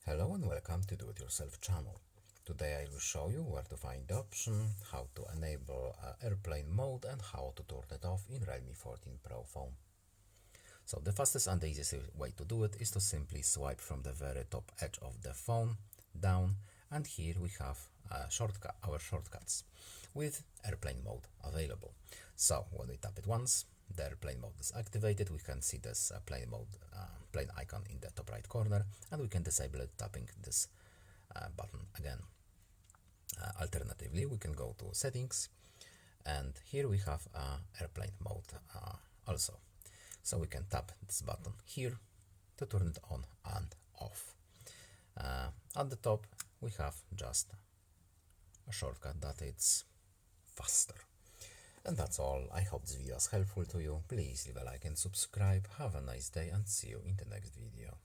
Hello and welcome to Do It Yourself channel. Today I will show you where to find the option, how to enable airplane mode and how to turn it off in Realme 14 Pro phone. So the fastest and the easiest way to do it is to simply swipe from the very top edge of the phone down, and here we have our shortcuts with airplane mode available. So when we tap it once, the airplane mode is activated. We can see this plane icon in the top right corner, and we can disable it tapping this button again. Alternatively, we can go to settings, and here we have airplane mode also. So we can tap this button here to turn it on and off. At the top we have just a shortcut that it's faster. And that's all. I hope this video is helpful to you. Please leave a like and subscribe. Have a nice day and see you in the next video.